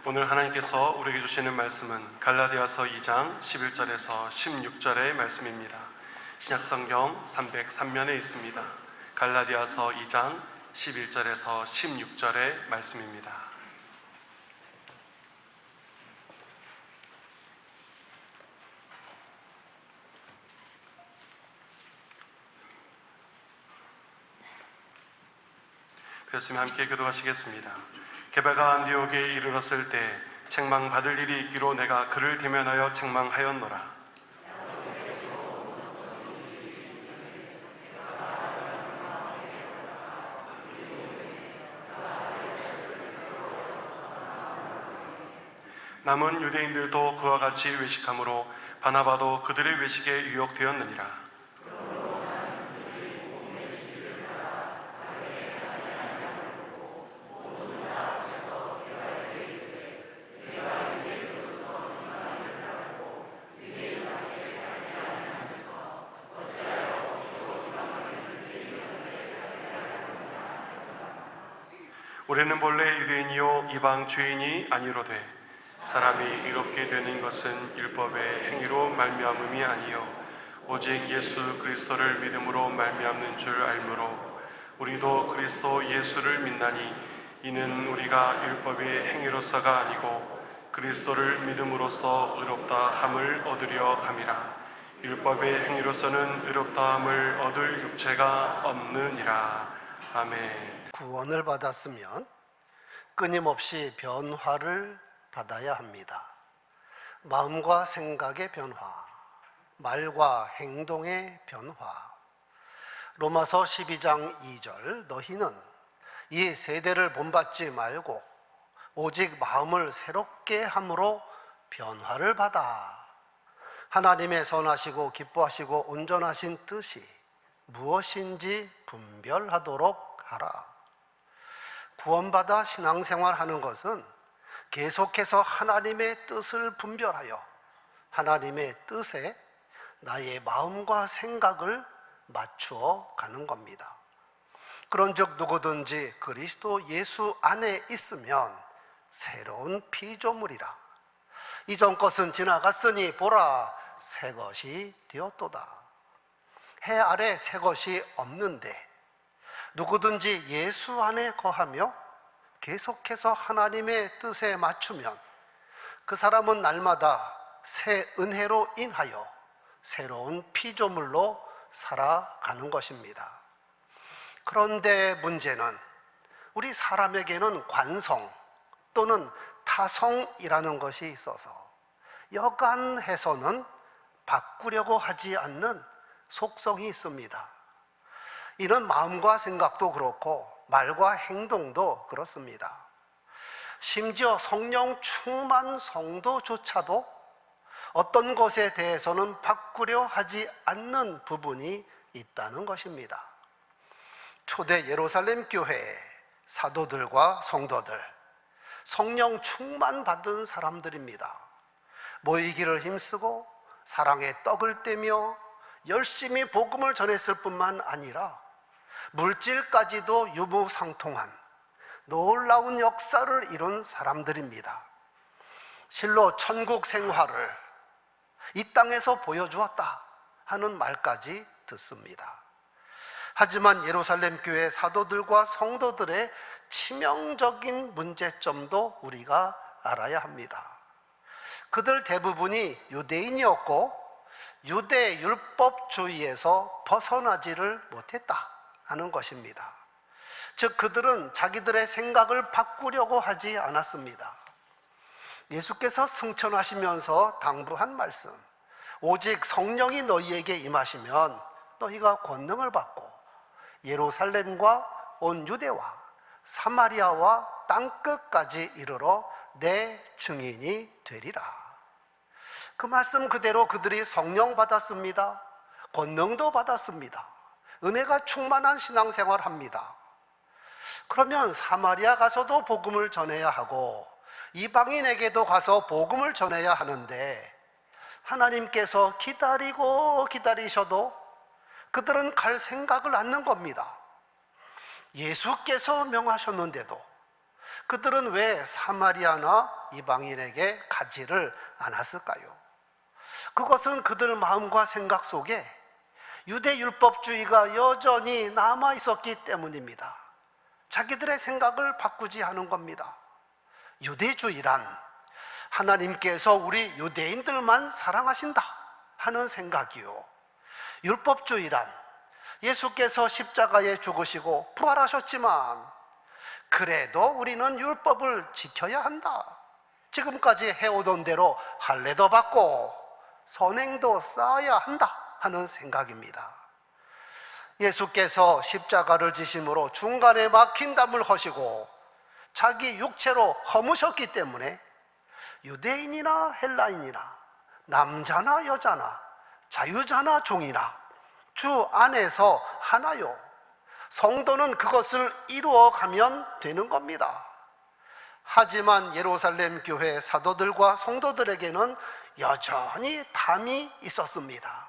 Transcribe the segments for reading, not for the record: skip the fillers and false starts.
오늘 하나님께서 우리에게 주시는 말씀은 갈라디아서 2장 11절에서 16절의 말씀입니다. 신약성경 303면에 있습니다. 갈라디아서 2장 11절에서 16절의 말씀입니다. 그렇으면 함께 교도하시겠습니다. 게바가 안디옥에 이르렀을 때 책망받을 일이 있기로 내가 그를 대면하여 책망하였노라. 남은 유대인들도 그와 같이 외식함으로 바나바도 그들의 외식에 유혹되었느니라. 우리는 본래 유대인이요 이방 죄인이 아니로되 사람이 의롭게 되는 것은 율법의 행위로 말미암음이 아니요 오직 예수 그리스도를 믿음으로 말미암는 줄 알므로 우리도 그리스도 예수를 믿나니 이는 우리가 율법의 행위로서가 아니고 그리스도를 믿음으로써 의롭다 함을 얻으려 함이라. 율법의 행위로서는 의롭다 함을 얻을 육체가 없느니라. 아멘. 구원을 받았으면 끊임없이 변화를 받아야 합니다. 마음과 생각의 변화, 말과 행동의 변화. 로마서 12장 2절 너희는 이 세대를 본받지 말고 오직 마음을 새롭게 함으로 변화를 받아 하나님의 선하시고 기뻐하시고 온전하신 뜻이 무엇인지 분별하도록 하라. 구원받아 신앙생활하는 것은 계속해서 하나님의 뜻을 분별하여 하나님의 뜻에 나의 마음과 생각을 맞추어 가는 겁니다. 그런즉 누구든지 그리스도 예수 안에 있으면 새로운 피조물이라. 이전 것은 지나갔으니 보라 새 것이 되었도다. 해 아래 새 것이 없는데 누구든지 예수 안에 거하며 계속해서 하나님의 뜻에 맞추면 그 사람은 날마다 새 은혜로 인하여 새로운 피조물로 살아가는 것입니다. 그런데 문제는 우리 사람에게는 관성 또는 타성이라는 것이 있어서 여간해서는 바꾸려고 하지 않는 속성이 있습니다. 이는 마음과 생각도 그렇고 말과 행동도 그렇습니다. 심지어 성령 충만 성도조차도 어떤 것에 대해서는 바꾸려 하지 않는 부분이 있다는 것입니다. 초대 예루살렘 교회의 사도들과 성도들, 성령 충만 받은 사람들입니다. 모이기를 힘쓰고 사랑의 떡을 떼며 열심히 복음을 전했을 뿐만 아니라 물질까지도 유무상통한 놀라운 역사를 이룬 사람들입니다. 실로 천국 생활을 이 땅에서 보여주었다 하는 말까지 듣습니다. 하지만 예루살렘 교회 사도들과 성도들의 치명적인 문제점도 우리가 알아야 합니다. 그들 대부분이 유대인이었고 유대 율법주의에서 벗어나지를 못했다 하는 것입니다. 즉 그들은 자기들의 생각을 바꾸려고 하지 않았습니다. 예수께서 승천하시면서 당부한 말씀, 오직 성령이 너희에게 임하시면 너희가 권능을 받고 예루살렘과 온 유대와 사마리아와 땅끝까지 이르러 내 증인이 되리라. 그 말씀 그대로 그들이 성령 받았습니다. 권능도 받았습니다. 은혜가 충만한 신앙생활을 합니다. 그러면 사마리아 가서도 복음을 전해야 하고 이방인에게도 가서 복음을 전해야 하는데 하나님께서 기다리고 기다리셔도 그들은 갈 생각을 않는 겁니다. 예수께서 명하셨는데도 그들은 왜 사마리아나 이방인에게 가지를 않았을까요? 그것은 그들 마음과 생각 속에 유대 율법주의가 여전히 남아 있었기 때문입니다. 자기들의 생각을 바꾸지 않은 겁니다. 유대주의란 하나님께서 우리 유대인들만 사랑하신다 하는 생각이요, 율법주의란 예수께서 십자가에 죽으시고 부활하셨지만 그래도 우리는 율법을 지켜야 한다, 지금까지 해오던 대로 할례도 받고 선행도 쌓아야 한다 하는 생각입니다. 예수께서 십자가를 지심으로 중간에 막힌 담을 허시고 자기 육체로 허무셨기 때문에 유대인이나 헬라인이나 남자나 여자나 자유자나 종이나 주 안에서 하나요, 성도는 그것을 이루어가면 되는 겁니다. 하지만 예루살렘 교회 사도들과 성도들에게는 여전히 담이 있었습니다.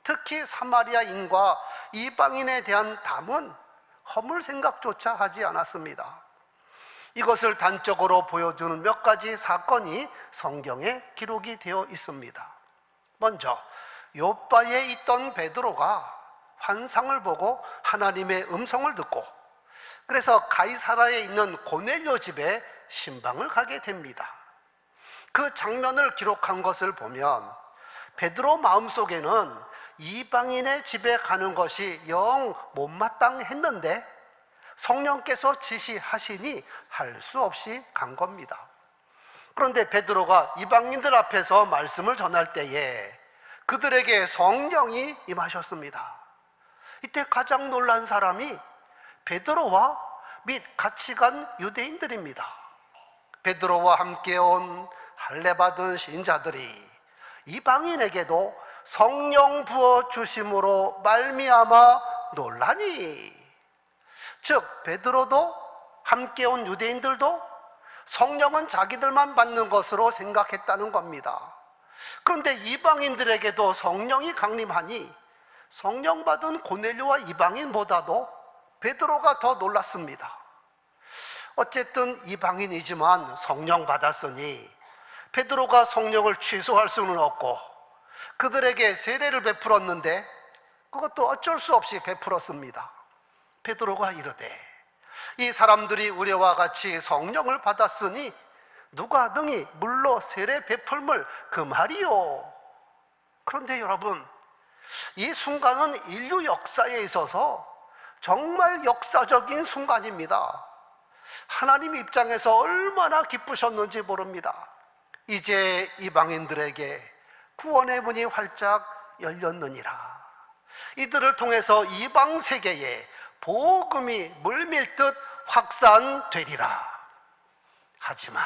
특히 사마리아인과 이방인에 대한 담은 허물 생각조차 하지 않았습니다. 이것을 단적으로 보여주는 몇 가지 사건이 성경에 기록이 되어 있습니다. 먼저 요바에 있던 베드로가 환상을 보고 하나님의 음성을 듣고 그래서 가이사라에 있는 고넬료 집에 신방을 가게 됩니다. 그 장면을 기록한 것을 보면 베드로 마음속에는 이방인의 집에 가는 것이 영 못마땅했는데 성령께서 지시하시니 할 수 없이 간 겁니다. 그런데 베드로가 이방인들 앞에서 말씀을 전할 때에 그들에게 성령이 임하셨습니다. 이때 가장 놀란 사람이 베드로와 및 같이 간 유대인들입니다. 베드로와 함께 온 할례 받은 신자들이 이방인에게도 성령 부어 주심으로 말미암아 놀라니, 즉 베드로도 함께 온 유대인들도 성령은 자기들만 받는 것으로 생각했다는 겁니다. 그런데 이방인들에게도 성령이 강림하니 성령 받은 고넬료와 이방인보다도 베드로가 더 놀랐습니다. 어쨌든 이방인이지만 성령 받았으니 베드로가 성령을 취소할 수는 없고 그들에게 세례를 베풀었는데 그것도 어쩔 수 없이 베풀었습니다. 베드로가 이르되 이 사람들이 우리와 같이 성령을 받았으니 누가 능히 물로 세례 베풀물 금하리요. 그런데 여러분, 이 순간은 인류 역사에 있어서 정말 역사적인 순간입니다. 하나님 입장에서 얼마나 기쁘셨는지 모릅니다. 이제 이방인들에게 구원의 문이 활짝 열렸느니라. 이들을 통해서 이방 세계에 복음이 물밀듯 확산되리라. 하지만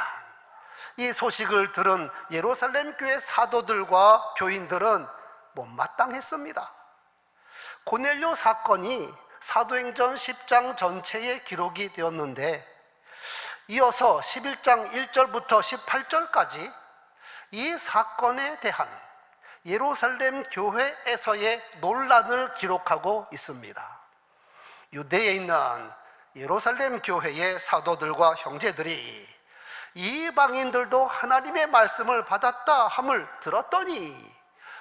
이 소식을 들은 예루살렘 교회 사도들과 교인들은 못마땅했습니다. 고넬료 사건이 사도행전 10장 전체에 기록이 되었는데 이어서 11장 1절부터 18절까지 이 사건에 대한 예루살렘 교회에서의 논란을 기록하고 있습니다. 유대에 있는 예루살렘 교회의 사도들과 형제들이 이방인들도 하나님의 말씀을 받았다 함을 들었더니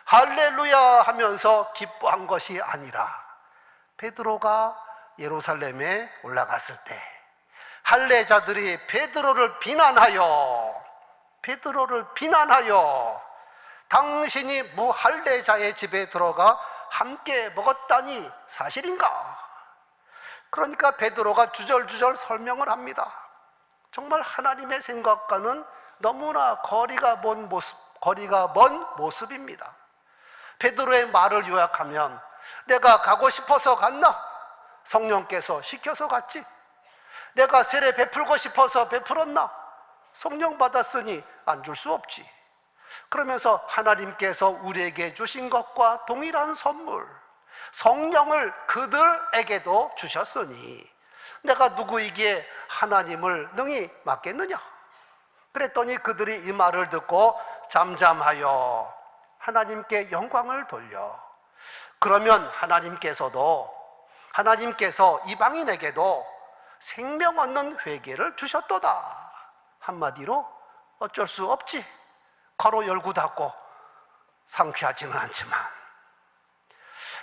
할렐루야 하면서 기뻐한 것이 아니라 베드로가 예루살렘에 올라갔을 때 할례자들이 베드로를 비난하여 당신이 무할례자의 집에 들어가 함께 먹었다니 사실인가? 그러니까 베드로가 주절주절 설명을 합니다. 정말 하나님의 생각과는 너무나 거리가 먼 모습입니다. 베드로의 말을 요약하면 내가 가고 싶어서 갔나? 성령께서 시켜서 갔지. 내가 세례 베풀고 싶어서 베풀었나? 성령 받았으니 안 줄 수 없지. 그러면서 하나님께서 우리에게 주신 것과 동일한 선물, 성령을 그들에게도 주셨으니 내가 누구에게 하나님을 능히 맡겠느냐? 그랬더니 그들이 이 말을 듣고 잠잠하여 하나님께 영광을 돌려, 그러면 하나님께서 이방인에게도 생명 얻는 회개를 주셨도다. 한마디로 어쩔 수 없지. 괄호 열고 닫고 상쾌하지는 않지만,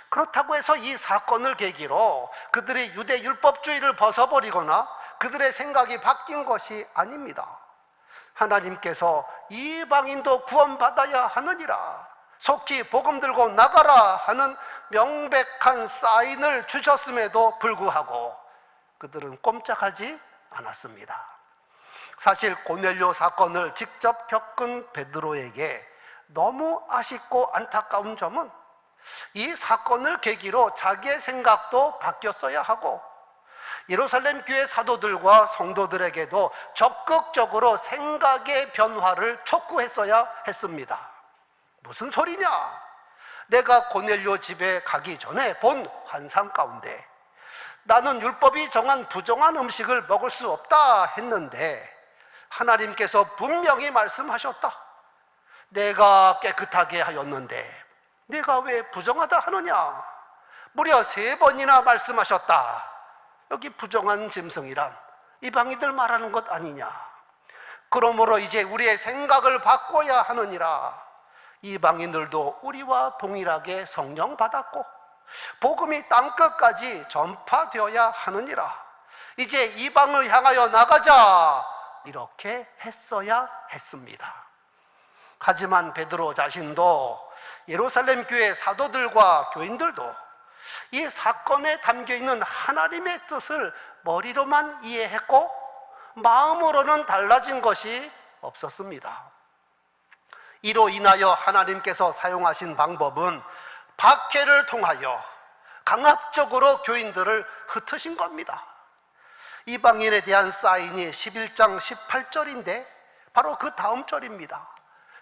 그렇다고 해서 이 사건을 계기로 그들이 유대 율법주의를 벗어버리거나 그들의 생각이 바뀐 것이 아닙니다. 하나님께서 이방인도 구원받아야 하느니라, 속히 복음 들고 나가라 하는 명백한 사인을 주셨음에도 불구하고 그들은 꼼짝하지 않았습니다. 사실 고넬료 사건을 직접 겪은 베드로에게 너무 아쉽고 안타까운 점은 이 사건을 계기로 자기의 생각도 바뀌었어야 하고 예루살렘 교회 사도들과 성도들에게도 적극적으로 생각의 변화를 촉구했어야 했습니다. 무슨 소리냐? 내가 고넬료 집에 가기 전에 본 환상 가운데 나는 율법이 정한 부정한 음식을 먹을 수 없다 했는데 하나님께서 분명히 말씀하셨다. 내가 깨끗하게 하였는데 내가 왜 부정하다 하느냐? 무려 3번이나 말씀하셨다. 여기 부정한 짐승이란 이방인들 말하는 것 아니냐? 그러므로 이제 우리의 생각을 바꿔야 하느니라. 이방인들도 우리와 동일하게 성령 받았고 복음이 땅끝까지 전파되어야 하느니라. 이제 이방을 향하여 나가자. 이렇게 했어야 했습니다. 하지만 베드로 자신도 예루살렘 교회 사도들과 교인들도 이 사건에 담겨있는 하나님의 뜻을 머리로만 이해했고 마음으로는 달라진 것이 없었습니다. 이로 인하여 하나님께서 사용하신 방법은 박해를 통하여 강압적으로 교인들을 흩으신 겁니다. 이방인에 대한 사인이 11장 18절인데 바로 그 다음 절입니다.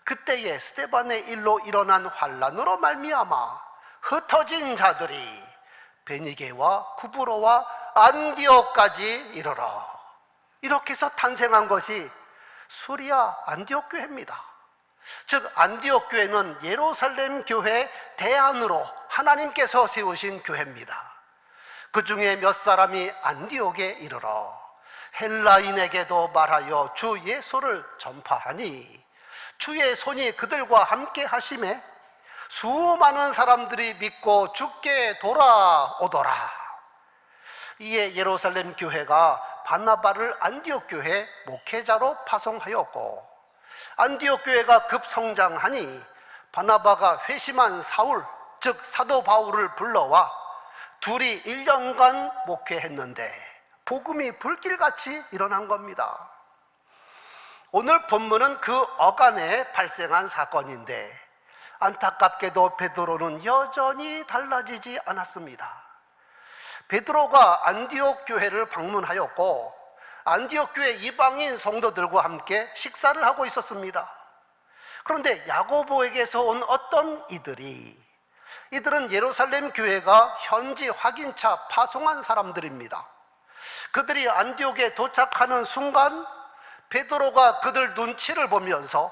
그때에 스데반의 일로 일어난 환란으로 말미암아 흩어진 자들이 베니게와 구브로와 안디옥까지 이르러, 이렇게 해서 탄생한 것이 수리아 안디옥 교회입니다. 즉 안디옥 교회는 예루살렘 교회 대안으로 하나님께서 세우신 교회입니다. 그 중에 몇 사람이 안디옥에 이르러 헬라인에게도 말하여 주 예수를 전파하니 주의 손이 그들과 함께 하심에 수많은 사람들이 믿고 주께 돌아오더라. 이에 예루살렘 교회가 바나바를 안디옥 교회 목회자로 파송하였고 안디옥 교회가 급성장하니 바나바가 회심한 사울, 즉 사도 바울을 불러와 둘이 1년간 목회했는데 복음이 불길같이 일어난 겁니다. 오늘 본문은 그 어간에 발생한 사건인데 안타깝게도 베드로는 여전히 달라지지 않았습니다. 베드로가 안디옥 교회를 방문하였고 안디옥 교회 이방인 성도들과 함께 식사를 하고 있었습니다. 그런데 야고보에게서 온 어떤 이들은 예루살렘 교회가 현지 확인차 파송한 사람들입니다. 그들이 안디옥에 도착하는 순간 베드로가 그들 눈치를 보면서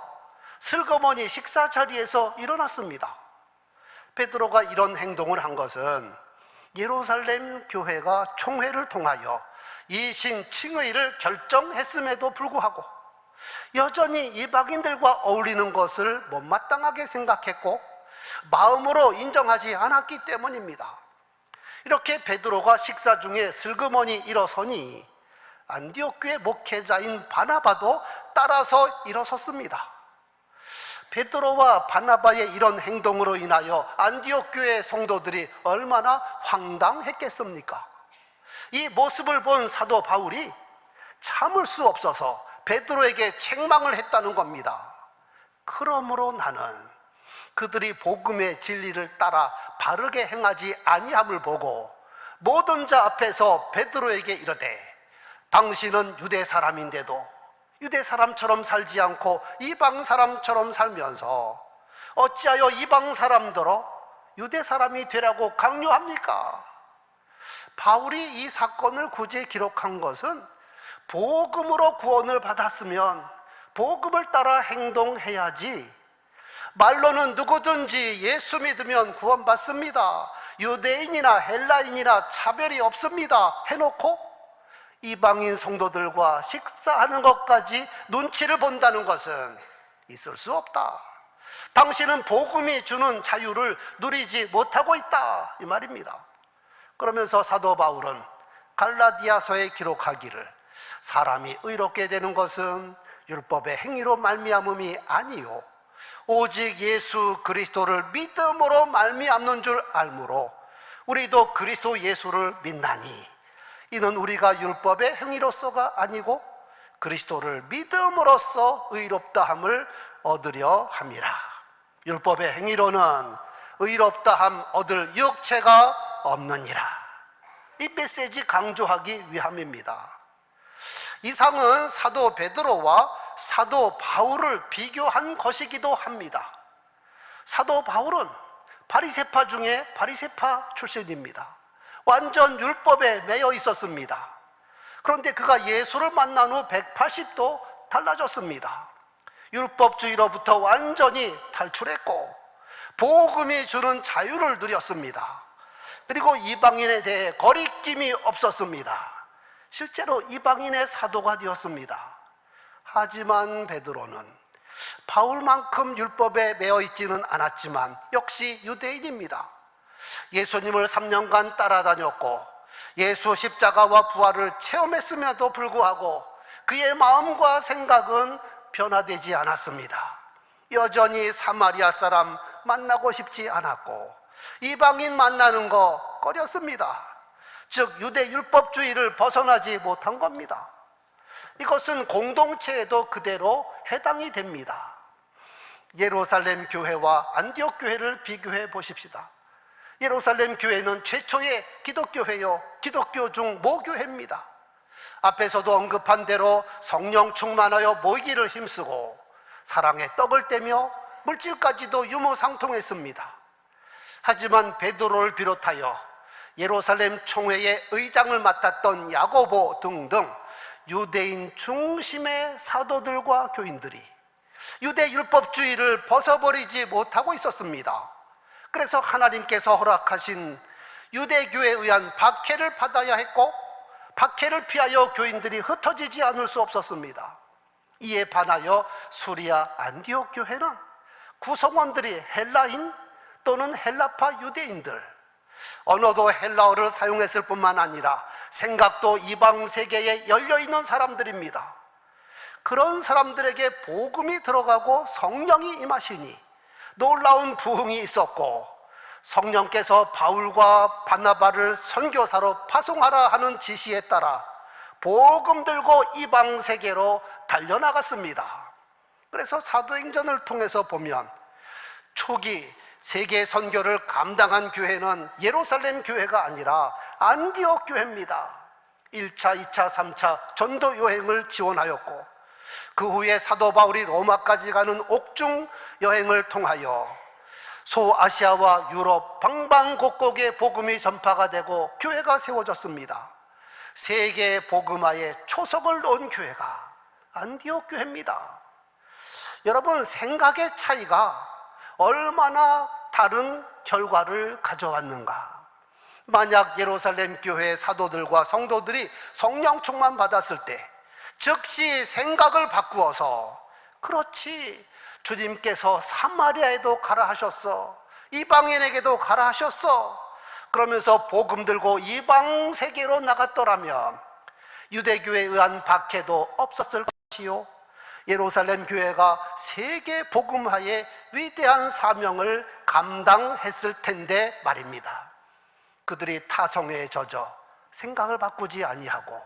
슬그머니 식사 자리에서 일어났습니다. 베드로가 이런 행동을 한 것은 예루살렘 교회가 총회를 통하여 이신 칭의를 결정했음에도 불구하고 여전히 이방인들과 어울리는 것을 못마땅하게 생각했고 마음으로 인정하지 않았기 때문입니다. 이렇게 베드로가 식사 중에 슬그머니 일어서니 안디옥 교회 목회자인 바나바도 따라서 일어섰습니다. 베드로와 바나바의 이런 행동으로 인하여 안디옥 교회 성도들이 얼마나 황당했겠습니까? 이 모습을 본 사도 바울이 참을 수 없어서 베드로에게 책망을 했다는 겁니다. 그러므로 나는 그들이 복음의 진리를 따라 바르게 행하지 아니함을 보고 모든 자 앞에서 베드로에게 이르되 당신은 유대 사람인데도 유대 사람처럼 살지 않고 이방 사람처럼 살면서 어찌하여 이방 사람들어 유대 사람이 되라고 강요합니까? 바울이 이 사건을 굳이 기록한 것은 복음으로 구원을 받았으면 복음을 따라 행동해야지, 말로는 누구든지 예수 믿으면 구원받습니다, 유대인이나 헬라인이나 차별이 없습니다 해놓고 이방인 성도들과 식사하는 것까지 눈치를 본다는 것은 있을 수 없다. 당신은 복음이 주는 자유를 누리지 못하고 있다, 이 말입니다. 그러면서 사도 바울은 갈라디아서에 기록하기를 사람이 의롭게 되는 것은 율법의 행위로 말미암음이 아니요 오직 예수 그리스도를 믿음으로 말미암는 줄 알므로 우리도 그리스도 예수를 믿나니 이는 우리가 율법의 행위로서가 아니고 그리스도를 믿음으로써 의롭다함을 얻으려 함이라. 율법의 행위로는 의롭다함 얻을 육체가 없느니라. 이 메시지 강조하기 위함입니다. 이상은 사도 베드로와 사도 바울을 비교한 것이기도 합니다. 사도 바울은 바리새파 중에 바리새파 출신입니다. 완전 율법에 매여 있었습니다. 그런데 그가 예수를 만난 후 180도 달라졌습니다. 율법주의로부터 완전히 탈출했고 복음이 주는 자유를 누렸습니다. 그리고 이방인에 대해 거리낌이 없었습니다. 실제로 이방인의 사도가 되었습니다. 하지만 베드로는 바울만큼 율법에 매여 있지는 않았지만 역시 유대인입니다. 예수님을 3년간 따라다녔고 예수 십자가와 부활을 체험했음에도 불구하고 그의 마음과 생각은 변화되지 않았습니다. 여전히 사마리아 사람 만나고 싶지 않았고 이방인 만나는 거 꺼렸습니다. 즉 유대 율법주의를 벗어나지 못한 겁니다. 이것은 공동체에도 그대로 해당이 됩니다. 예루살렘 교회와 안디옥 교회를 비교해 보십시다. 예루살렘 교회는 최초의 기독교회요 기독교 중 모교회입니다. 앞에서도 언급한 대로 성령 충만하여 모이기를 힘쓰고 사랑의 떡을 떼며 물질까지도 유무상통했습니다. 하지만 베드로를 비롯하여 예루살렘 총회의 의장을 맡았던 야고보 등등 유대인 중심의 사도들과 교인들이 유대 율법주의를 벗어버리지 못하고 있었습니다. 그래서 하나님께서 허락하신 유대교에 의한 박해를 받아야 했고 박해를 피하여 교인들이 흩어지지 않을 수 없었습니다. 이에 반하여 수리아 안디옥 교회는 구성원들이 헬라인 또는 헬라파 유대인들, 언어도 헬라어를 사용했을 뿐만 아니라 생각도 이방 세계에 열려있는 사람들입니다. 그런 사람들에게 복음이 들어가고 성령이 임하시니 놀라운 부흥이 있었고 성령께서 바울과 바나바를 선교사로 파송하라 하는 지시에 따라 복음 들고 이방 세계로 달려나갔습니다. 그래서 사도행전을 통해서 보면 초기 세계 선교를 감당한 교회는 예루살렘 교회가 아니라 안디옥 교회입니다. 1차, 2차, 3차 전도 여행을 지원하였고 그 후에 사도 바울이 로마까지 가는 옥중 여행을 통하여 소아시아와 유럽 방방곡곡에 복음이 전파가 되고 교회가 세워졌습니다. 세계 복음화에 초석을 놓은 교회가 안디옥 교회입니다. 여러분, 생각의 차이가 얼마나 다른 결과를 가져왔는가. 만약 예루살렘 교회 사도들과 성도들이 성령 충만 받았을 때 즉시 생각을 바꾸어서 그렇지, 주님께서 사마리아에도 가라 하셨어, 이방인에게도 가라 하셨어, 그러면서 복음 들고 이방 세계로 나갔더라면 유대교에 의한 박해도 없었을 것이요, 예루살렘 교회가 세계 복음화의 위대한 사명을 감당했을 텐데 말입니다. 그들이 타성에 젖어 생각을 바꾸지 아니하고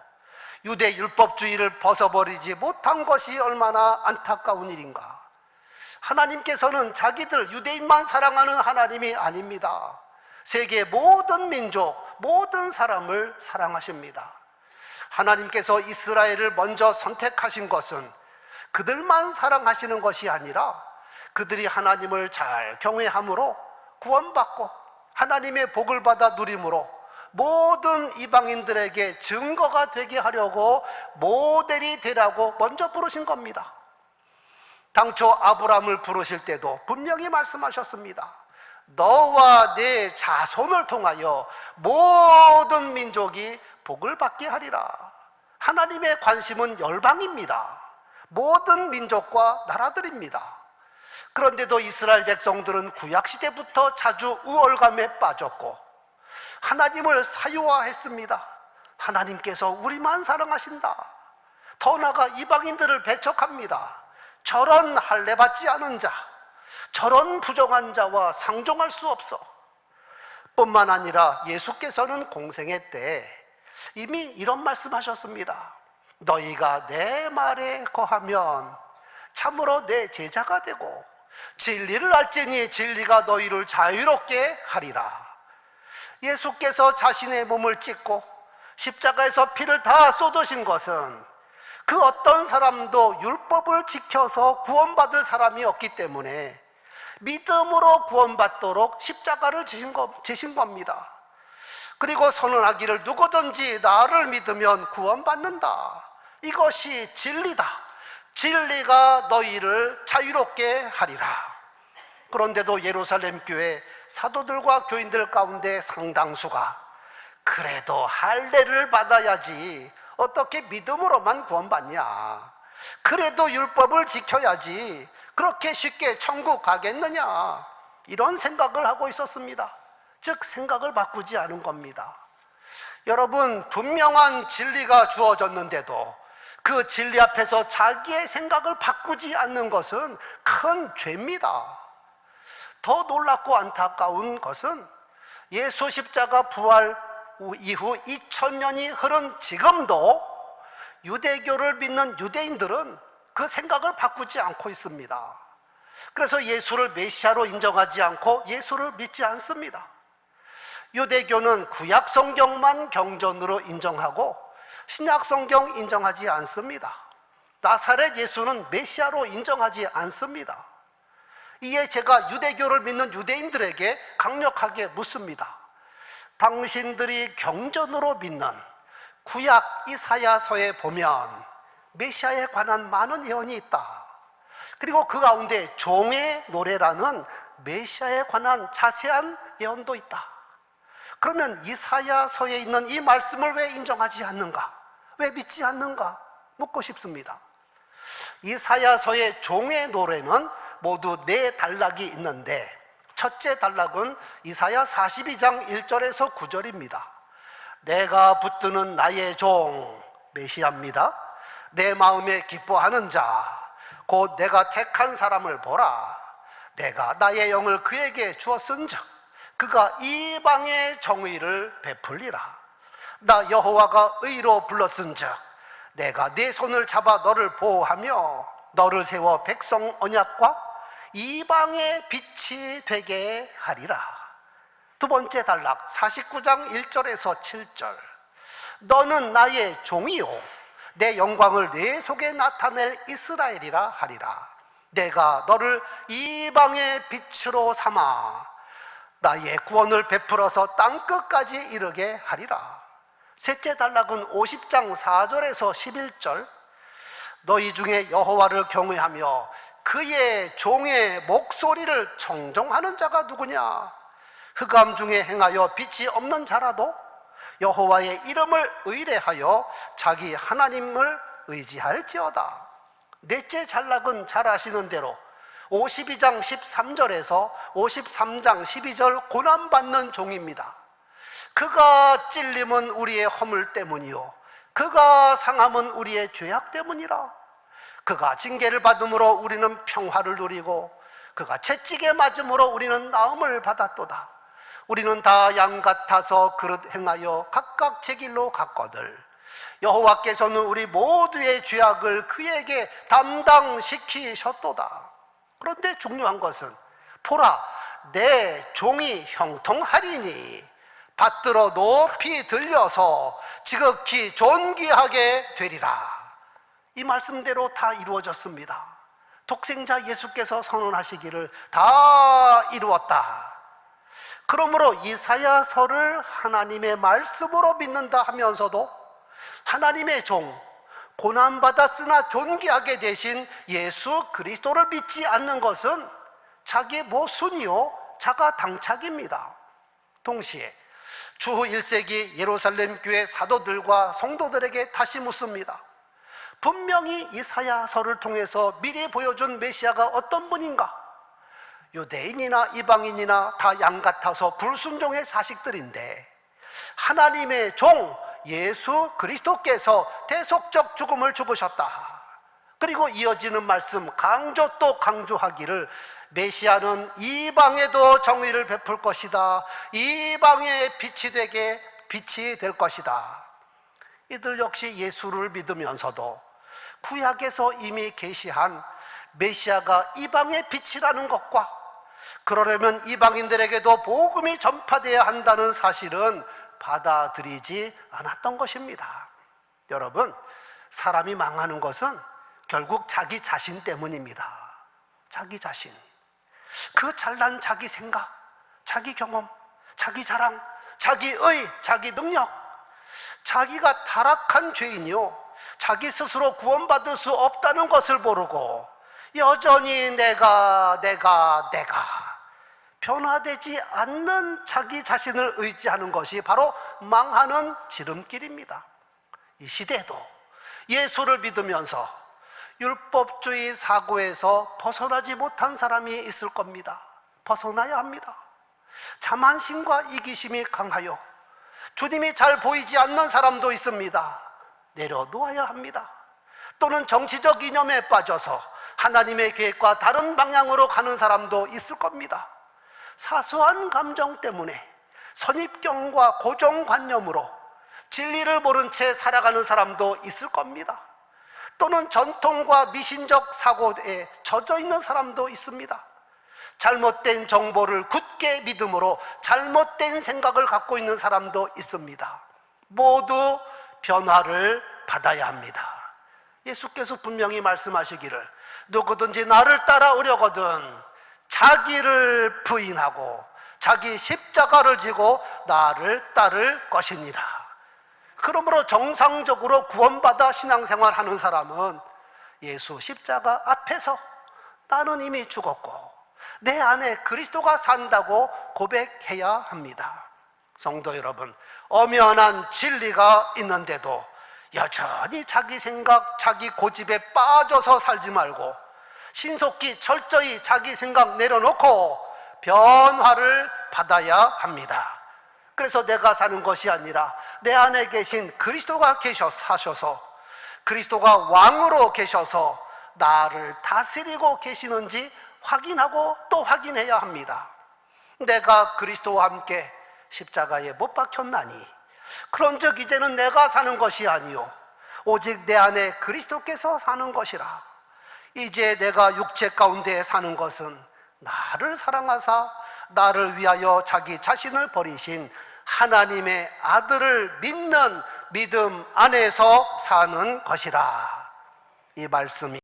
유대 율법주의를 벗어버리지 못한 것이 얼마나 안타까운 일인가. 하나님께서는 자기들 유대인만 사랑하는 하나님이 아닙니다. 세계 모든 민족, 모든 사람을 사랑하십니다. 하나님께서 이스라엘을 먼저 선택하신 것은 그들만 사랑하시는 것이 아니라 그들이 하나님을 잘 경외함으로 구원받고 하나님의 복을 받아 누림으로 모든 이방인들에게 증거가 되게 하려고 모델이 되라고 먼저 부르신 겁니다. 당초 아브라함을 부르실 때도 분명히 말씀하셨습니다. 너와 내 자손을 통하여 모든 민족이 복을 받게 하리라. 하나님의 관심은 열방입니다. 모든 민족과 나라들입니다. 그런데도 이스라엘 백성들은 구약시대부터 자주 우월감에 빠졌고 하나님을 사유화했습니다. 하나님께서 우리만 사랑하신다. 더 나아가 이방인들을 배척합니다. 저런 할례받지 않은 자, 저런 부정한 자와 상종할 수 없어. 뿐만 아니라 예수께서는 공생애 때 이미 이런 말씀하셨습니다. 너희가 내 말에 거하면 참으로 내 제자가 되고 진리를 알지니 진리가 너희를 자유롭게 하리라. 예수께서 자신의 몸을 찢고 십자가에서 피를 다 쏟으신 것은 그 어떤 사람도 율법을 지켜서 구원받을 사람이 없기 때문에 믿음으로 구원받도록 십자가를 지신 겁니다. 그리고 선언하기를 누구든지 나를 믿으면 구원받는다. 이것이 진리다. 진리가 너희를 자유롭게 하리라. 그런데도 예루살렘 교회 사도들과 교인들 가운데 상당수가 그래도 할례를 받아야지 어떻게 믿음으로만 구원받냐, 그래도 율법을 지켜야지 그렇게 쉽게 천국 가겠느냐, 이런 생각을 하고 있었습니다. 즉 생각을 바꾸지 않은 겁니다. 여러분, 분명한 진리가 주어졌는데도 그 진리 앞에서 자기의 생각을 바꾸지 않는 것은 큰 죄입니다. 더 놀랍고 안타까운 것은 예수 십자가 부활 이후 2000년이 흐른 지금도 유대교를 믿는 유대인들은 그 생각을 바꾸지 않고 있습니다. 그래서 예수를 메시아로 인정하지 않고 예수를 믿지 않습니다. 유대교는 구약 성경만 경전으로 인정하고 신약 성경 인정하지 않습니다. 나사렛 예수는 메시아로 인정하지 않습니다. 이에 제가 유대교를 믿는 유대인들에게 강력하게 묻습니다. 당신들이 경전으로 믿는 구약 이사야서에 보면 메시아에 관한 많은 예언이 있다. 그리고 그 가운데 종의 노래라는 메시아에 관한 자세한 예언도 있다. 그러면 이사야서에 있는 이 말씀을 왜 인정하지 않는가? 왜 믿지 않는가? 묻고 싶습니다. 이사야서의 종의 노래는 모두 4단락이 있는데 첫째 단락은 이사야 42장 1절에서 9절입니다. 내가 붙드는 나의 종 메시아입니다. 내 마음에 기뻐하는 자, 곧 내가 택한 사람을 보라. 내가 나의 영을 그에게 주었은즉 그가 이방의 정의를 베풀리라. 나 여호와가 의로 불렀은즉 내가 네 손을 잡아 너를 보호하며 너를 세워 백성 언약과 이방의 빛이 되게 하리라. 두 번째 단락 49장 1절에서 7절. 너는 나의 종이요 내 영광을 내 속에 나타낼 이스라엘이라 하리라. 내가 너를 이방의 빛으로 삼아 나의 구원을 베풀어서 땅끝까지 이르게 하리라. 셋째 단락은 50장 4절에서 11절. 너희 중에 여호와를 경외하며 그의 종의 목소리를 청종하는 자가 누구냐? 흑암 중에 행하여 빛이 없는 자라도 여호와의 이름을 의뢰하여 자기 하나님을 의지할지어다. 넷째 단락은 잘 아시는 대로 52장 13절에서 53장 12절 고난받는 종입니다. 그가 찔림은 우리의 허물 때문이요 그가 상함은 우리의 죄악 때문이라. 그가 징계를 받음으로 우리는 평화를 누리고 그가 채찍에 맞음으로 우리는 나음을 받았도다. 우리는 다 양 같아서 그릇 행하여 각각 제 길로 갔거늘 여호와께서는 우리 모두의 죄악을 그에게 담당시키셨도다. 그런데 중요한 것은 보라 내 종이 형통하리니 받들어 높이 들려서 지극히 존귀하게 되리라. 이 말씀대로 다 이루어졌습니다. 독생자 예수께서 선언하시기를 다 이루었다. 그러므로 이사야서를 하나님의 말씀으로 믿는다 하면서도 하나님의 종, 고난받았으나 존귀하게 되신 예수 그리스도를 믿지 않는 것은 자기의 모순이요 자가 당착입니다. 동시에 주후 1세기 예루살렘 교회 사도들과 성도들에게 다시 묻습니다. 분명히 이사야서를 통해서 미리 보여준 메시아가 어떤 분인가? 유대인이나 이방인이나 다 양 같아서 불순종의 자식들인데 하나님의 종 예수 그리스도께서 대속적 죽음을 죽으셨다. 그리고 이어지는 말씀 강조 또 강조하기를 메시아는 이방에도 정의를 베풀 것이다. 이방의 빛이 될 것이다. 이들 역시 예수를 믿으면서도 구약에서 이미 계시한 메시아가 이방의 빛이라는 것과 그러려면 이방인들에게도 복음이 전파되어야 한다는 사실은 받아들이지 않았던 것입니다. 여러분, 사람이 망하는 것은 결국 자기 자신 때문입니다. 자기 자신. 그 잘난 자기 생각, 자기 경험, 자기 자랑, 자기의, 자기 능력. 자기가 타락한 죄인이요, 자기 스스로 구원받을 수 없다는 것을 모르고 여전히 내가 변화되지 않는 자기 자신을 의지하는 것이 바로 망하는 지름길입니다. 이 시대에도 예수를 믿으면서 율법주의 사고에서 벗어나지 못한 사람이 있을 겁니다. 벗어나야 합니다. 자만심과 이기심이 강하여 주님이 잘 보이지 않는 사람도 있습니다. 내려놓아야 합니다. 또는 정치적 이념에 빠져서 하나님의 계획과 다른 방향으로 가는 사람도 있을 겁니다. 사소한 감정 때문에 선입견과 고정관념으로 진리를 모른 채 살아가는 사람도 있을 겁니다. 또는 전통과 미신적 사고에 젖어 있는 사람도 있습니다. 잘못된 정보를 굳게 믿음으로 잘못된 생각을 갖고 있는 사람도 있습니다. 모두 변화를 받아야 합니다. 예수께서 분명히 말씀하시기를 누구든지 나를 따라오려거든 자기를 부인하고 자기 십자가를 지고 나를 따를 것입니다. 그러므로 정상적으로 구원받아 신앙생활하는 사람은 예수 십자가 앞에서 나는 이미 죽었고 내 안에 그리스도가 산다고 고백해야 합니다. 성도 여러분, 엄연한 진리가 있는데도 여전히 자기 생각, 자기 고집에 빠져서 살지 말고 신속히 철저히 자기 생각 내려놓고 변화를 받아야 합니다. 그래서 내가 사는 것이 아니라 내 안에 계신 그리스도가 사셔서 그리스도가 왕으로 계셔서 나를 다스리고 계시는지 확인하고 또 확인해야 합니다. 내가 그리스도와 함께 십자가에 못 박혔나니 그런즉 이제는 내가 사는 것이 아니요 오직 내 안에 그리스도께서 사는 것이라. 이제 내가 육체 가운데 사는 것은 나를 사랑하사 나를 위하여 자기 자신을 버리신 하나님의 아들을 믿는 믿음 안에서 사는 것이라. 이 말씀이